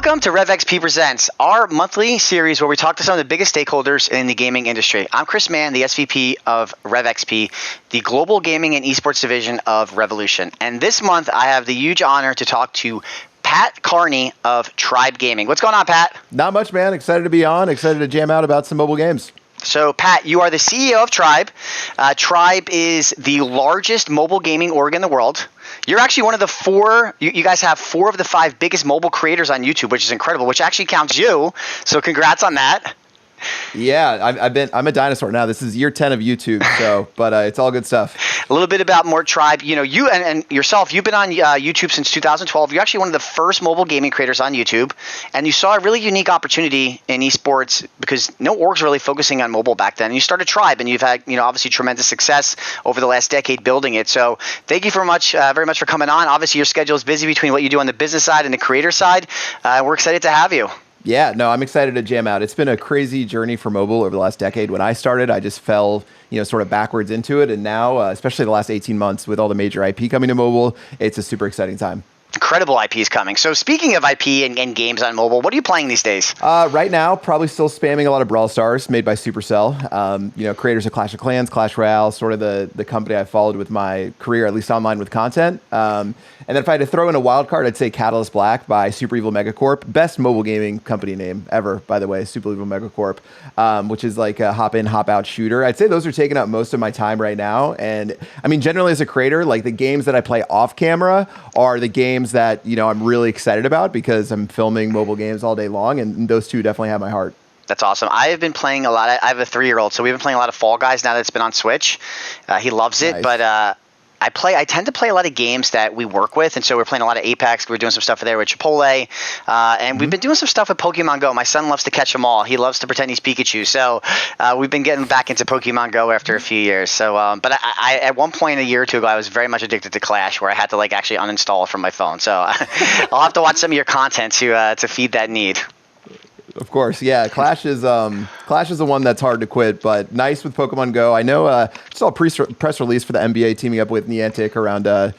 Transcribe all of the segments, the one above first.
Welcome to RevXP Presents, our monthly series where we talk to some of the biggest stakeholders in the gaming industry. I'm Chris Mann, the SVP of RevXP, the global gaming and esports division of Revolution. And this month, I have the huge honor to talk to Pat Carney of Tribe Gaming. What's going on, Pat? Not much, man. Excited to be on. Excited to jam out about some mobile games. So, Pat, you are the CEO of Tribe. Tribe is the largest mobile gaming org in the world. You're actually one of the four, you guys have 4 of the 5 biggest mobile creators on YouTube, which is incredible, which actually counts you. So congrats on that. Yeah, I'm a dinosaur now. This is year 10 of YouTube, but it's all good stuff. A little bit about more Tribe. You know, you and yourself, you've been on YouTube since 2012. You're actually one of the first mobile gaming creators on YouTube, and you saw a really unique opportunity in esports because no orgs really focusing on mobile back then. And you started Tribe, and you've had, obviously tremendous success over the last decade building it. So thank you very much for coming on. Obviously, your schedule is busy between what you do on the business side and the creator side. We're excited to have you. Yeah, no, I'm excited to jam out. It's been a crazy journey for mobile over the last decade. When I started, I just fell, sort of backwards into it. And now, especially the last 18 months with all the major IP coming to mobile, it's a super exciting time. Incredible IPs coming. So speaking of IP and games on mobile, what are you playing these days? Right now, probably still spamming a lot of Brawl Stars made by Supercell. Creators of Clash of Clans, Clash Royale, sort of the company I followed with my career, at least online with content. And then if I had to throw in a wild card, I'd say Catalyst Black by Super Evil Megacorp. Best mobile gaming company name ever, by the way, Super Evil Megacorp, which is like a hop in, hop out shooter. I'd say those are taking up most of my time right now. And I mean, generally as a creator, like the games that I play off camera are the games that, I'm really excited about because I'm filming mobile games all day long. And those two definitely have my heart. That's awesome. I have been playing a lot. I have a 3-year-old, so we've been playing a lot of Fall Guys now that it's been on Switch. He loves it, nice. But I tend to play a lot of games that we work with, and so we're playing a lot of Apex. We're doing some stuff there with Chipotle, and we've been doing some stuff with Pokemon Go. My son loves to catch them all. He loves to pretend he's Pikachu, so we've been getting back into Pokemon Go after a few years. So, but I at one point a year or two ago, I was very much addicted to Clash, where I had to actually uninstall it from my phone. So I'll have to watch some of your content to feed that need. Of course, yeah. Clash is the one that's hard to quit, but nice with Pokemon Go. I know saw a press release for the NBA teaming up with Niantic around a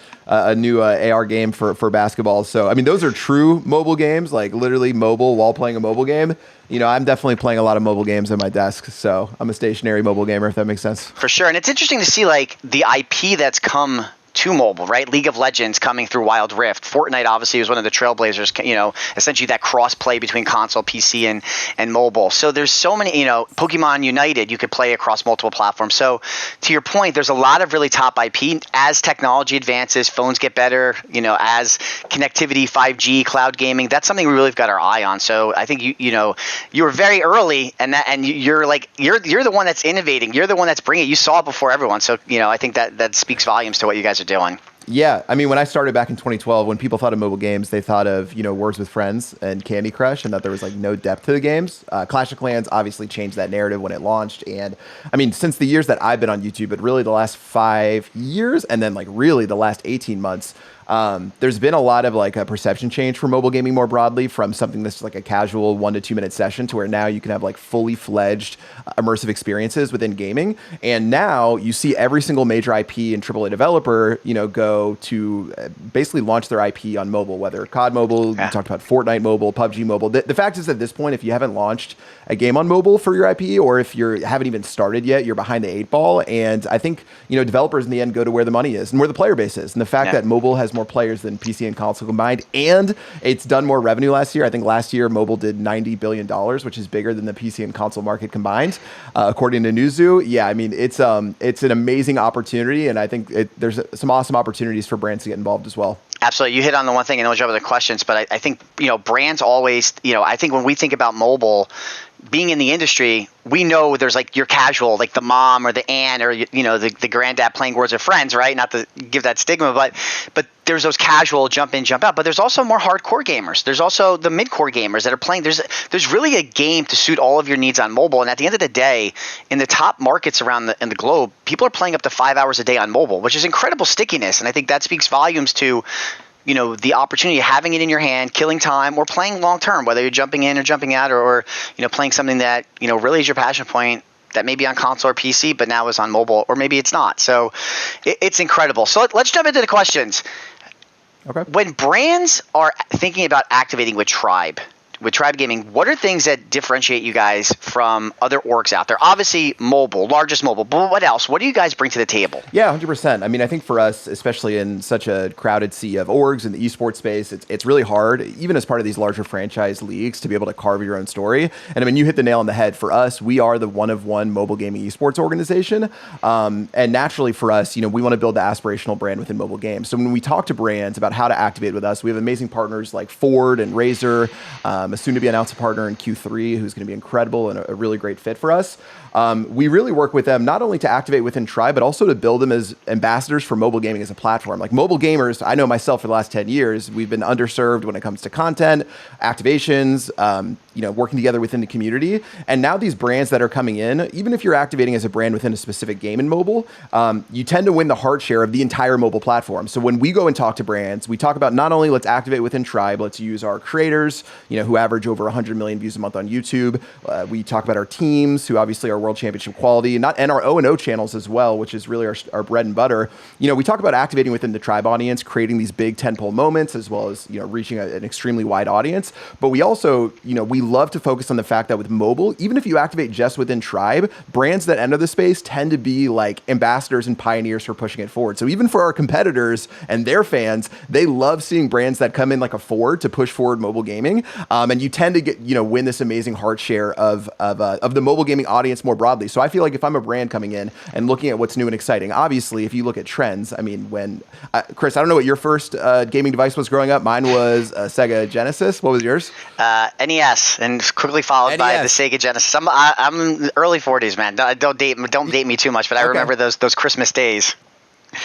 new AR game for basketball. So, I mean, those are true mobile games, like literally mobile while playing a mobile game. I'm definitely playing a lot of mobile games at my desk, so I'm a stationary mobile gamer, if that makes sense. For sure, and it's interesting to see the IP that's come to mobile, right? League of Legends coming through Wild Rift. Fortnite obviously was one of the trailblazers, essentially that cross play between console, PC, and mobile. So there's so many, Pokemon United, you could play across multiple platforms. So to your point, there's a lot of really top IP. As technology advances, phones get better, as connectivity, 5G, cloud gaming, that's something we really have got our eye on. So I think you were very early, and you're the one that's innovating. You're the one that's bringing it. You saw it before everyone. So, I think that speaks volumes to what you guys are doing. Yeah, I mean, when I started back in 2012, when people thought of mobile games, they thought of, Words with Friends and Candy Crush, and that there was no depth to the games. Clash of Clans obviously changed that narrative when it launched. And I mean, since the years that I've been on YouTube, but really the last 5 years, and then really the last 18 months, there's been a lot of a perception change for mobile gaming more broadly, from something that's a casual 1 to 2 minute session to where now you can have fully fledged immersive experiences within gaming. And now you see every single major IP and AAA developer, go to basically launch their IP on mobile, whether COD Mobile, yeah. You talked about Fortnite Mobile, PUBG Mobile. The fact is, at this point, if you haven't launched a game on mobile for your IP, or if you haven't even started yet, you're behind the 8 ball. And I think, developers in the end go to where the money is and where the player base is. And the fact that mobile has more players than PC and console combined, and it's done more revenue last year. I think last year mobile did $90 billion, which is bigger than the PC and console market combined, according to Newzoo. Yeah, I mean, it's an amazing opportunity, and I think there's some awesome opportunities for brands to get involved as well. Absolutely. You hit on the one thing, and then we'll jump into the questions, but I think, brands always, I think when we think about mobile, being in the industry, we know there's your casual, the mom or the aunt or, the granddad playing Words with Friends, right? Not to give that stigma, but there's those casual jump in, jump out, but there's also more hardcore gamers. There's also the mid-core gamers that are playing. There's really a game to suit all of your needs on mobile. And at the end of the day, in the top markets around in the globe, people are playing up to 5 hours a day on mobile, which is incredible stickiness. And I think that speaks volumes to the opportunity of having it in your hand, killing time, or playing long term, whether you're jumping in or jumping out, or playing something that really is your passion point that may be on console or PC, but now is on mobile, or maybe it's not. So it's incredible. So let's jump into the questions. Okay. When brands are thinking about activating with Tribe Gaming, what are things that differentiate you guys from other orgs out there? Obviously, mobile, largest mobile, but what else? What do you guys bring to the table? Yeah, 100%. I mean, I think for us, especially in such a crowded sea of orgs in the esports space, it's really hard, even as part of these larger franchise leagues, to be able to carve your own story. And I mean, you hit the nail on the head. For us, we are the one of one mobile gaming esports organization. And naturally for us, we want to build the aspirational brand within mobile games. So when we talk to brands about how to activate with us, we have amazing partners like Ford and Razer, a soon-to-be announced partner in Q3 who's going to be incredible and a really great fit for us. We really work with them not only to activate within Tribe, but also to build them as ambassadors for mobile gaming as a platform. Like mobile gamers, I know myself for the last 10 years, we've been underserved when it comes to content, activations, working together within the community. And now these brands that are coming in, even if you're activating as a brand within a specific game in mobile, you tend to win the heart share of the entire mobile platform. So when we go and talk to brands, we talk about not only let's activate within Tribe, let's use our creators, who average over 100 million views a month on YouTube. We talk about our teams, who obviously are world championship quality, and our O&O channels as well, which is really our bread and butter. We talk about activating within the Tribe audience, creating these big tentpole moments, as well as reaching an extremely wide audience. But we also, we love to focus on the fact that with mobile, even if you activate just within Tribe, brands that enter the space tend to be like ambassadors and pioneers for pushing it forward. So even for our competitors and their fans, they love seeing brands that come in like a Ford to push forward mobile gaming. And you tend to get, win this amazing heart share of the mobile gaming audience more broadly. So I feel like if I'm a brand coming in and looking at what's new and exciting, obviously, if you look at trends, I mean, when Chris, I don't know what your first gaming device was growing up. Mine was a Sega Genesis. What was yours? NES, and quickly followed by the Sega Genesis. I'm early 40s, man. Don't date me too much, but I remember those Christmas days.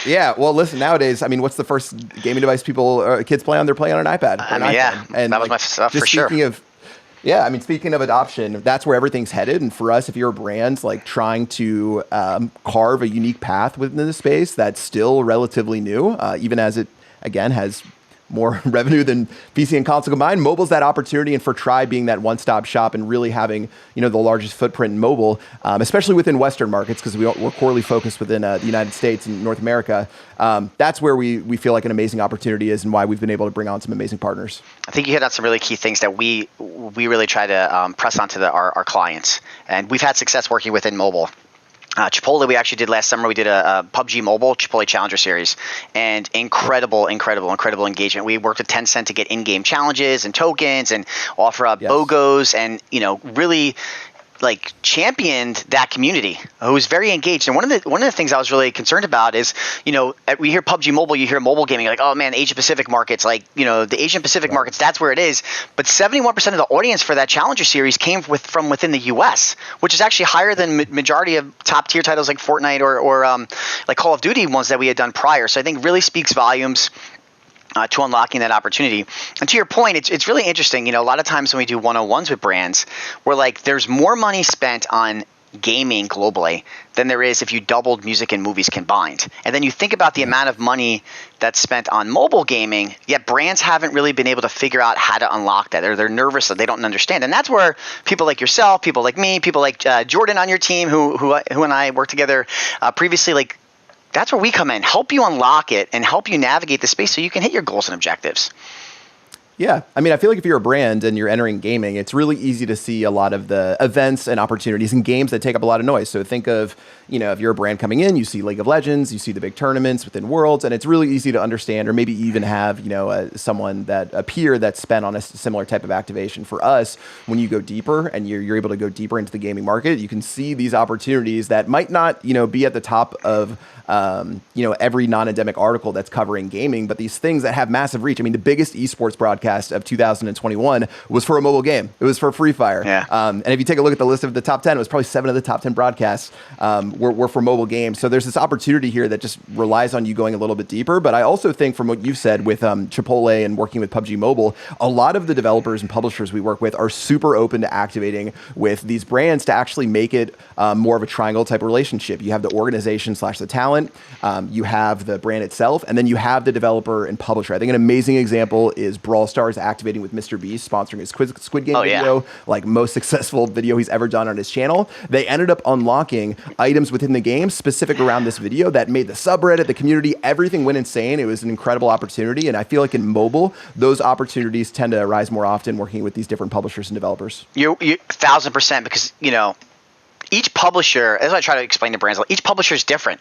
Yeah, well, listen. Nowadays, I mean, what's the first gaming device kids play on? They're playing on an iPad. And that was my stuff for sure. Speaking of adoption, that's where everything's headed. And for us, if you're a brand like trying to carve a unique path within the space that's still relatively new, even as it again has more revenue than PC and console combined, mobile's that opportunity. And for Tribe being that one-stop shop and really having, the largest footprint in mobile, especially within Western markets, because we're corely focused within the United States and North America, that's where we feel like an amazing opportunity is and why we've been able to bring on some amazing partners. I think you hit on some really key things that we really try to press onto our clients. And we've had success working within mobile. Chipotle, we actually did last summer. We did a PUBG Mobile Chipotle Challenger Series, and incredible engagement. We worked with Tencent to get in-game challenges and tokens and offer up BOGOs, and really championed that community who was very engaged. And one of the things I was really concerned about is, we hear PUBG Mobile, you hear mobile gaming, like, oh man, Asia Pacific markets, the Asian Pacific markets, that's where it is. But 71% of the audience for that Challenger Series came from within the US, which is actually higher than majority of top tier titles like Fortnite or like Call of Duty ones that we had done prior. So I think really speaks volumes to unlocking that opportunity. And to your point, it's really interesting. A lot of times when we do one-on-ones with brands, we're like, there's more money spent on gaming globally than there is if you doubled music and movies combined. And then you think about the amount of money that's spent on mobile gaming, yet brands haven't really been able to figure out how to unlock that, or they're nervous that they don't understand. And that's where people like yourself, people like me, people like Jordan on your team, who and I worked together previously, that's where we come in, help you unlock it and help you navigate the space so you can hit your goals and objectives. Yeah. I mean, I feel like if you're a brand and you're entering gaming, it's really easy to see a lot of the events and opportunities in games that take up a lot of noise. So think of, if you're a brand coming in, you see League of Legends, you see the big tournaments within Worlds, and it's really easy to understand, or maybe even have, someone a peer that's spent on a similar type of activation. For us, when you go deeper and you're able to go deeper into the gaming market, you can see these opportunities that might not, be at the top of, every non-endemic article that's covering gaming, but these things that have massive reach. I mean, the biggest esports broadcast of 2021 was for a mobile game. It was for Free Fire. Yeah. And if you take a look at the list of the top 10, it was probably 7 of the top 10 broadcasts were for mobile games. So there's this opportunity here that just relies on you going a little bit deeper. But I also think from what you've said with Chipotle and working with PUBG Mobile, a lot of the developers and publishers we work with are super open to activating with these brands to actually make it more of a triangle type relationship. You have the organization / the talent, you have the brand itself, and then you have the developer and publisher. I think an amazing example is Brawl Stars Stars activating with Mr. Beast, sponsoring his Squid Game Oh, video, yeah. like most successful video he's ever done on his channel. They ended up unlocking items within the game specific around this video that made the subreddit, the community, everything went insane. It was an incredible opportunity. And I feel like in mobile, those opportunities tend to arise more often working with these different publishers and developers. You 1,000%, because, you know, each publisher, as I try to explain to brands, each publisher is different.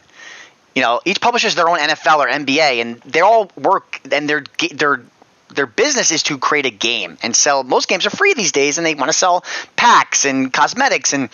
You know, each publisher is their own NFL or NBA, and they all work, and their business is to create a game and sell. Most games are free these days, and they want to sell packs and cosmetics. And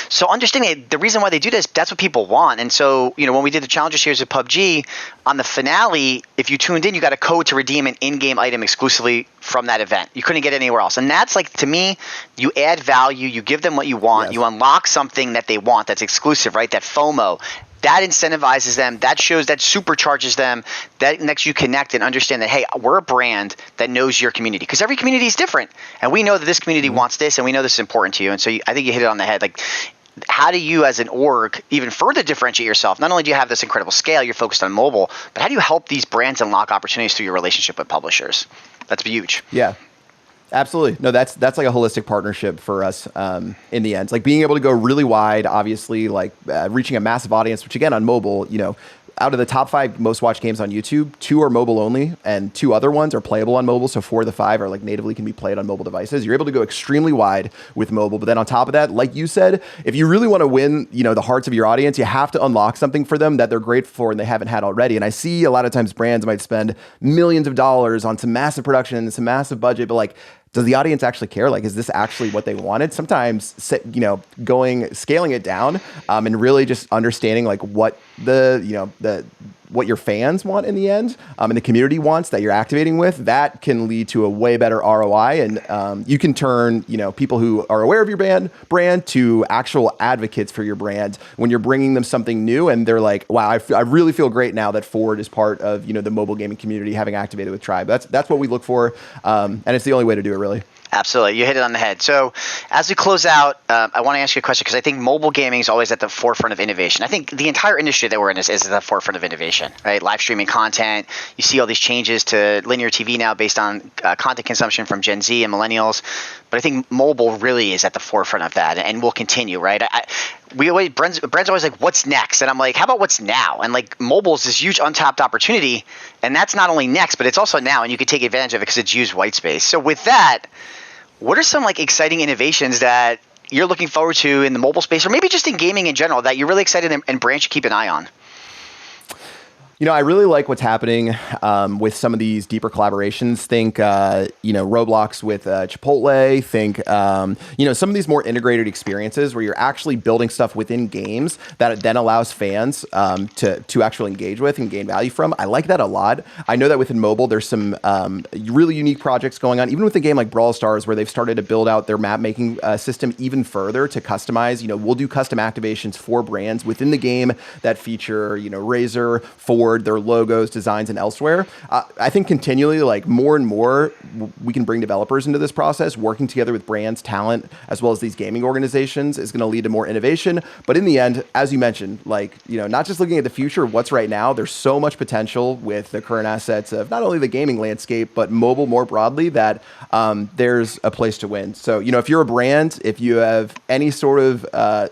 so understanding the reason why they do this, that's what people want. And so, you know, when we did the Challenger Series of PUBG, on the finale, if you tuned in, you got a code to redeem an in-game item exclusively from that event. You couldn't get it anywhere else. And that's like, to me, you add value, you give them what you want, you unlock something that they want that's exclusive, right? That FOMO. That incentivizes them. That shows, that supercharges them. That makes you connect and understand that, hey, we're a brand that knows your community, because every community is different, and we know that this community wants this, and we know this is important to you. And so I think you hit it on the head. Like, how do you, as an org, even further differentiate yourself? Not only do you have this incredible scale, you're focused on mobile, but how do you help these brands unlock opportunities through your relationship with publishers? That's huge. Yeah. Absolutely. No, that's like a holistic partnership for us in the end. Like being able to go really wide, obviously, like reaching a massive audience, which again on mobile, you know, out of the top 5 most watched games on YouTube, 2 are mobile only and 2 other ones are playable on mobile. So 4 of the 5 are like natively can be played on mobile devices. You're able to go extremely wide with mobile. But then on top of that, like you said, if you really want to win, you know, the hearts of your audience, you have to unlock something for them that they're grateful for and they haven't had already. And I see a lot of times brands might spend millions of dollars on some massive production and some massive budget, but like, does the audience actually care? Like, is this actually what they wanted? Sometimes, you know, scaling it down and really just understanding like what what your fans want in the end and the community wants that you're activating with, that can lead to a way better ROI. And you can turn, you know, people who are aware of your brand to actual advocates for your brand when you're bringing them something new. And they're like, wow, I really feel great now that Ford is part of, you know, the mobile gaming community, having activated with Tribe. That's what we look for. And it's the only way to do it, really. Absolutely. You hit it on the head. So as we close out, I want to ask you a question, because I think mobile gaming is always at the forefront of innovation. I think the entire industry that we're in is at the forefront of innovation, right? Live streaming content. You see all these changes to linear TV now based on content consumption from Gen Z and millennials. But I think mobile really is at the forefront of that and will continue, right? Brent's always like, what's next? And I'm like, how about what's now? And like, mobile is this huge untapped opportunity. And that's not only next, but it's also now. And you can take advantage of it because it's used white space. So with that, what are some like exciting innovations that you're looking forward to in the mobile space, or maybe just in gaming in general, that you're really excited and brands should keep an eye on? You know, I really like what's happening with some of these deeper collaborations. Think, you know, Roblox with Chipotle. Think, you know, some of these more integrated experiences where you're actually building stuff within games that it then allows fans to actually engage with and gain value from. I like that a lot. I know that within mobile, there's some really unique projects going on, even with a game like Brawl Stars, where they've started to build out their map making system even further to customize. You know, we'll do custom activations for brands within the game that feature, you know, Razer, Ford, their logos, designs, and elsewhere. I think continually, like more and more, we can bring developers into this process. Working together with brands, talent, as well as these gaming organizations is going to lead to more innovation. But in the end, as you mentioned, like, you know, not just looking at the future of what's right now, there's so much potential with the current assets of not only the gaming landscape, but mobile more broadly, that there's a place to win. So, you know, if you're a brand, if you have any sort of,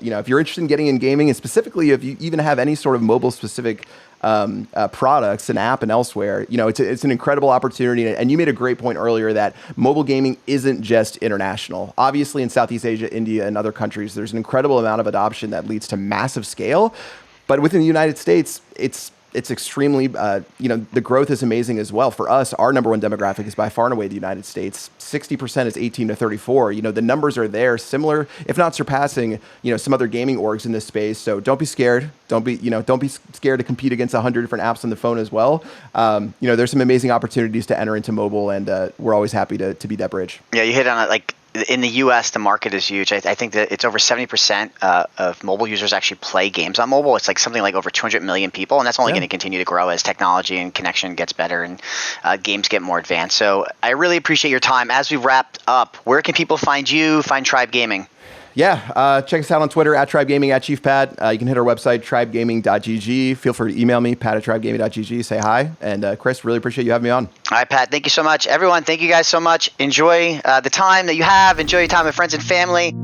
you know, if you're interested in getting in gaming, and specifically if you even have any sort of mobile specific products, an app, and elsewhere, you know, it's an incredible opportunity. And you made a great point earlier that mobile gaming isn't just international. Obviously, in Southeast Asia, India, and other countries, there's an incredible amount of adoption that leads to massive scale. But within the United States, it's extremely, you know, the growth is amazing as well. For us, our number one demographic is by far and away the United States. 60% is 18 to 34. You know, the numbers are there, similar, if not surpassing, you know, some other gaming orgs in this space. So don't be scared. Don't be scared to compete against 100 different apps on the phone as well. You know, there's some amazing opportunities to enter into mobile, and we're always happy to be that bridge. Yeah, you hit on it. Like, in the U.S., the market is huge. I think that it's over 70% of mobile users actually play games on mobile. It's like something like over 200 million people, and that's only going to continue to grow as technology and connection gets better and games get more advanced. So I really appreciate your time. As we wrapped up, where can people find you, find Tribe Gaming? Yeah, check us out on Twitter at Tribe Gaming, at Chief Pat. You can hit our website, tribegaming.gg. Feel free to email me, pat@tribegaming.gg. Say hi. And Chris, really appreciate you having me on. All right, Pat, thank you so much. Everyone, thank you guys so much. Enjoy the time that you have. Enjoy your time with friends and family.